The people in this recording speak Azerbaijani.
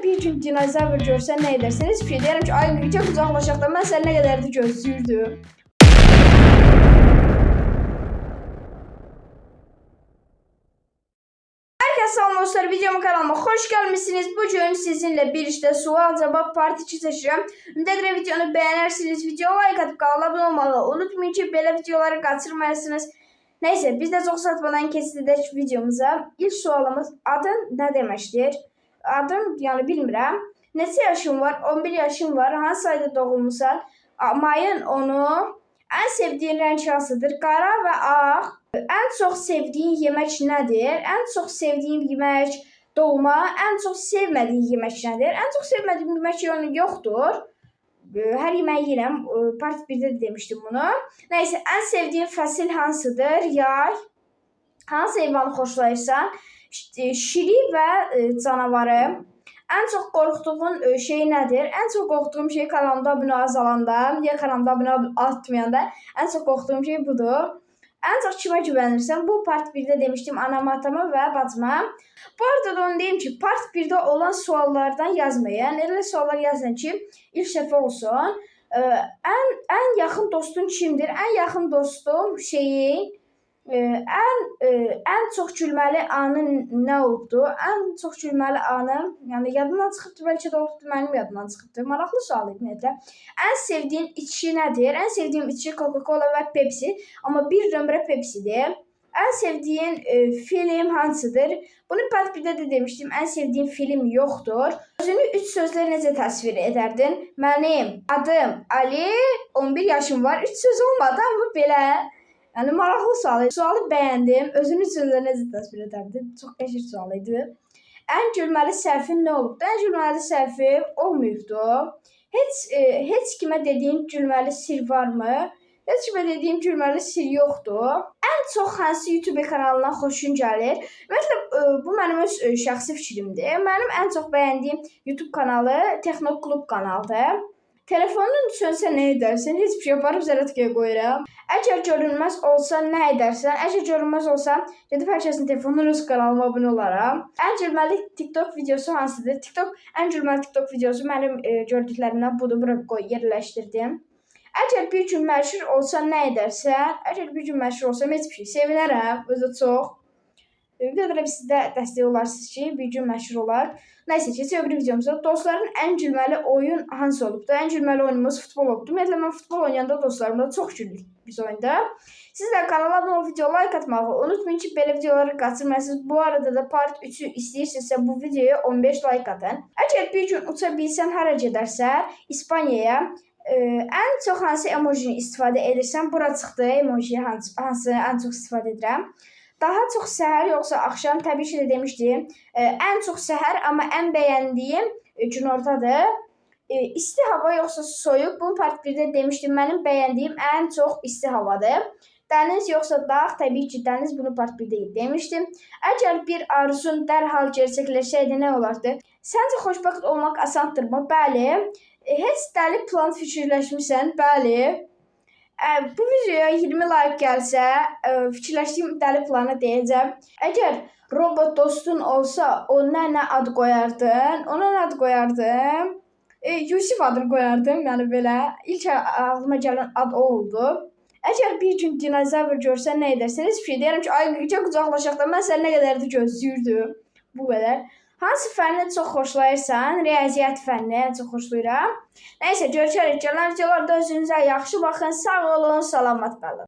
bir gün dinozavr görsən nə edərsən? Heç bir şey deyərəm ki, ay çok uzaqlaşaq da mən səni nə qədər də gözləyirdim. Selam dostlar, videoma kanalıma hoş gelmişsiniz. Bugün sizinle bir işte sual cevap part 2 seçeceğim. Ümid edirəm videonu beğenirsiniz. Videoya like atıp kanala abone olmağı unutmayın ki belə videoları kaçırmayasınız. Neyse biz de çok satmadan kesildik videomuza. İlk sualımız adın ne deməkdir? Adım yani bilmirəm. Neçə yaşın var? 11 yaşın var. Hansı ayda doğulmusan? Mayın 10'u. En sevdiğin renk hansıdır? Qara və ağ. En çok sevdiğin yemek nedir? En çok sevdiğin yemek dolma. En çok sevmediğin yemek nedir? En çok sevmediğim yemek yoktur. Her yemeği yiyirəm. Part 1'de de demiştim bunu. Neyse en sevdiğin fəsil hansıdır? Yay. Hansı heyvanı xoşlayırsan? Şiri və canavarı. En çok korktuğun şey nedir? En çok korktuğum şey kanalımda abone azalanda, ya kanalımda abone artmayanda en çok korktuğum şey budur. En çok kime güvenirsən? Bu part 1'de demiştim anama, atama və bacıma. Bu arada da onu deyim ki, part 1'de olan suallardan yazmayın. Elə suallar yazın ki, ilk səfə olsun. En yakın dostun kimdir? En yakın dostum şeyin en çok gülməli anın ne oldu? En çok gülməli anım, yani yadından çıxıbdı, belki de oldu, mənim yadından çıxıbdı. Maraqlı sual ümumiyyətlə. En sevdiğin içki nedir? En sevdiğim içki Coca-Cola ve Pepsi. Ama bir nömrə Pepsi'dir. En sevdiğin film hansıdır? Bunu part 1'de de demiştim. En sevdiğim film yoktur. Özünü 3 sözle necə təsvir ederdin? Mənim adım Ali, 11 yaşım var. 3 söz olmadı ama belə. Yani maraqlı sual. Sualı beğendim. Özünü sözle necə təsvir ederdin? Çox qəşəng sual idi. En gülməli səhvin nə olubdu? En gülməli səhvim olmayıbdı. Heç kimə dediyim gülməli sir varmı? Heç kimə dediyim gülməli sir yoxdur. En çox hansı YouTube kanalına xoşun gəlir? Ümumiyyətlə bu mənim öz şəxsi fikrimdir. Mənim en çok beğendiğim YouTube kanalı Texno Club kanalıdır. Telefonun sönsə nə edərsən? Heç bir şey aparıb zərətkəyə qoyuram. Əgər görünməz olsa nə edərsən? Əgər görünməz olsa, gedib hər kəsin telefonunun öz kanalıma abunə olaram. En gülməli TikTok videosu hansıdır? En gülməli TikTok videosu mənim gördüklərimdən budur. Bura qoy, yerləşdirdim. Əgər bir gün məşhur olsa nə edərsən? Əgər bir gün məşhur olsam heç bir şey. Sevinərəm, özü çox. Bir də siz də dəstək olarsınız ki, bir gün məşhur olar. Neyse, keçək öbür videomuza. Dostların en gülməli oyun hansı olubdu? En gülməli oyunumuz futbol olubdu. Ümumiyyətlə mən futbol oynayanda dostlarımla çox gülük biz oyunda. Siz də kanala abunə olub video like atmağı unutmayın ki, belə videoları qaçırmayasınız. Bu arada da part 3'ü istəyirsinizsə bu videoya 15 like atın. Əgər bir gün uça bilsən hara gedərsən? İspanyaya. En çok hansı emojini istifadə edirsən? Bura çıxdı emoji hansı en çok istifadə edirəm. Daha çok səhər yoksa akşam, tabii ki de demiştim. En çok səhər ama en beğendiğim gün ortadır. İsti hava yoksa soyuq. Bunu part 1'de demiştim. Benim beğendiğim en çok isti havadır. Dəniz yoksa dağ, tabii ki dəniz, bunu part 1'de demiştim. Əgər bir arzun dərhal gerçəkləşsəydi nə olardı? Səncə xoşbəxt olmaq asandırmı? Bəli. Heç dəli plan fikirləşmirsən? Bəli. Bu videoya 20 like gəlsə, fikirləşdiyim dəli planı deyəcəm. Əgər robot dostun olsa, ona nə ad qoyardın? Ona nə ad qoyardım? Yusuf adını qoyardım, yəni belə. İlk ağlıma gələn ad o oldu. Əgər bir gün dinozavr görsən nə edərsən? Heç bir şey deyərəm ki, ay çok uzaqlaşaq da mən səni nə qədər də gözləyirdim. Bu qədər. Hansı fənni çox xoşlayırsan? Riyaziyyat fənni çox xoşlayıram. Neyse, görüşərik. Gələn videolarda özünüzə yaxşı baxın. Sağ olun, salamat qalın.